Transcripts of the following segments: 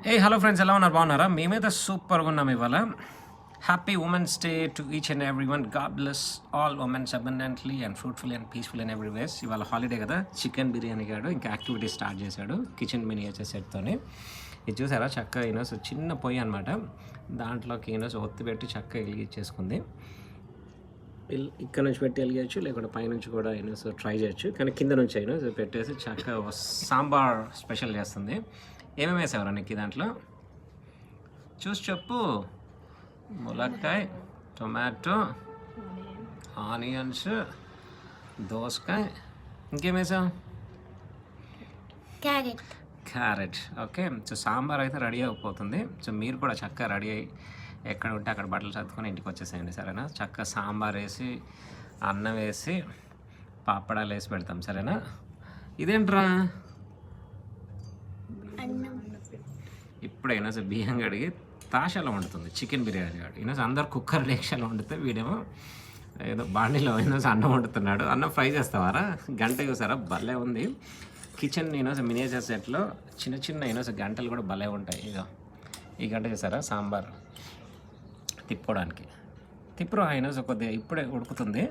Hello friends, ఎలా ఉన్నారు? బాగున్నారా? మేమైతే సూపర్గా ఉన్నాం ఇవాళ. Happy womens day to each and every one. God bless all womens abundantly and fruitful and peaceful in every ways. ఇవాళ హాలిడే కదా, చికెన్ బిర్యానీ గాడు ఇంకా యాక్టివిటీ స్టార్ట్ చేశాడు కిచెన్ మినియేచర్ సెట్తోని. ఇది చూసారా, చక్క సో చిన్న పొయ్యి అనమాట. దాంట్లోకి సో ఒత్తి పెట్టి చక్క వెలిగించేసుకుంది. ఇక్కడ నుంచి పెట్టి వెలిగచ్చు, లేకుంటే పైనుంచి కూడా సో ట్రై చేయొచ్చు. కానీ కింద నుంచి సో పెట్టేసి చక్క సాంబార్ స్పెషల్ చేస్తుంది. ఏమేమి వేసేవారా నీకు దాంట్లో? చూసి చెప్పు. ములక్కాయ, టొమాటో, ఆనియన్స్, దోసకాయ, ఇంకేం వేసావు? క్యారెట్. ఓకే, సో సాంబార్ అయితే రెడీ అయిపోతుంది. సో మీరు కూడా చక్కగా రెడీ అయ్యి ఎక్కడ ఉంటే అక్కడ బట్టలు చదువుకొని ఇంటికి వచ్చేసేయండి, సరేనా? చక్కగా సాంబార్ వేసి, అన్నం వేసి, పాపడాలు వేసి పెడతాం, సరేనా? ఇదేంట్రా ఇప్పుడైనా సో బియ్యం కడిగి తాషాలో వండుతుంది చికెన్ బిర్యానీ కాడు. ఈరోజు అందరు కుక్కర్ డేక్షాలో వండితే వీడేమో ఏదో బాండీలో ఈరోజు అన్నం వండుతున్నాడు. అన్నం ఫ్రై చేస్తావారా? గంట చూసారా, భలే ఉంది. కిచెన్ ఈరోజు మినియేచర్ సెట్లో చిన్న చిన్న ఈరోజు గంటలు కూడా భలే ఉంటాయి. ఇదో ఈ గంట చూసారా, సాంబార్ తిప్పుకోవడానికి. తిప్పురు ఈరోజు కొద్దిగా ఇప్పుడే ఉడుకుతుంది.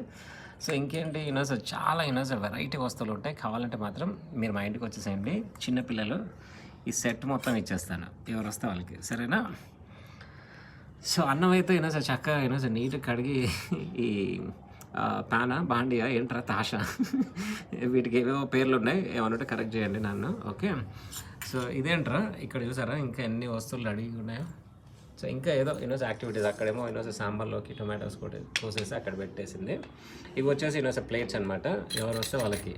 సో ఇంకేంటి, ఈరోజు చాలా ఈరోజు వెరైటీ వస్తువులు ఉంటాయి. కావాలంటే మాత్రం మీరు మా ఇంటికి వచ్చేసేయండి. చిన్నపిల్లలు ఈ సెట్ మొత్తం ఇచ్చేస్తాను, ఎవరు వస్తే వాళ్ళకి, సరేనా? సో అన్నం అయితే ఈరోజు చక్కగా ఈరోజు నీట్గా కడిగి ఈ పానా బాండియా ఏంట్రా తాషా వీటికి ఏవేవో పేర్లు ఉన్నాయి, ఏమన్నట్టు కరెక్ట్ చేయండి నన్ను, ఓకే? సో ఇదేంట్రా ఇక్కడ చూసారా, ఇంకా ఎన్ని వస్తువులు రెడీ ఉన్నాయో. సో ఇంకా ఏదో ఈరోజు యాక్టివిటీస్ అక్కడేమో ఈరోజు సాంబార్లోకి టొమాటోస్ కూడా కోసేసి అక్కడ పెట్టేసింది. ఇవి వచ్చేసి ఈరోజు ప్లేట్స్ అనమాట, ఎవరు వస్తే వాళ్ళకి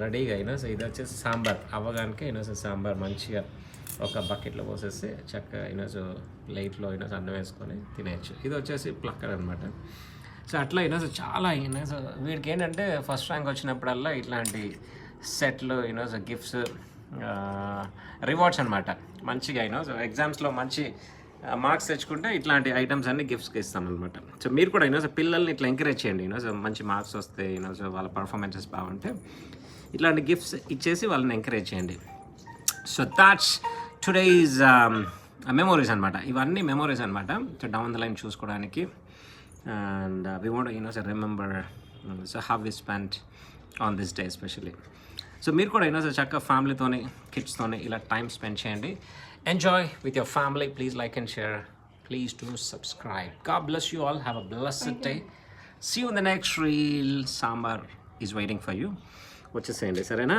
రెడీగా ఈరోజు. ఇది వచ్చేసి సాంబార్ అవ్వగానికి ఈరోజు సాంబార్ మంచిగా ఒక బకెట్లో పోసేసి చక్కగా ఈరోజు ప్లేట్లో ఈరోజు అన్నం వేసుకొని తినేయచ్చు. ఇది వచ్చేసి ప్లక్కర్ అనమాట. సో అట్లా ఈరోజు చాలా ఈరోజు వీడికి ఏంటంటే ఫస్ట్ ర్యాంక్ వచ్చినప్పుడల్లా ఇట్లాంటి సెట్లు ఈరోజు గిఫ్ట్స్ రివార్డ్స్ అనమాట. మంచిగా ఈరోజు ఎగ్జామ్స్లో మంచి మార్క్స్ తెచ్చుకుంటే ఇట్లాంటి ఐటమ్స్ అన్ని గిఫ్ట్స్కి ఇస్తాం అనమాట. సో మీరు కూడా ఈరోజు పిల్లల్ని ఇట్లా ఎంకరేజ్ చేయండి. ఈరోజు మంచి మార్క్స్ వస్తే ఈరోజు వాళ్ళ పర్ఫార్మెన్సెస్ బాగుంటే ఇట్లాంటి గిఫ్ట్స్ ఇచ్చేసి వాళ్ళని ఎంకరేజ్ చేయండి. సో దాట్స్ టుడేస్ మెమోరీస్ అనమాట. ఇవన్నీ మెమోరీస్ అనమాట. సో డౌన్ ద లైన్ చూసుకోవడానికి. అండ్ వి వాంట్ ఈరోజు remember so how we spend on this day especially. So మీరు కూడా ఈరోజు చక్కగా ఫ్యామిలీతోని కిడ్స్తోని ఇలా టైం స్పెండ్ చేయండి. Enjoy with your family. Please like and share. Please do subscribe. God bless you all. Have a blessed day. See you in the next reel. Sambar is waiting for you. What you saying, Sarena?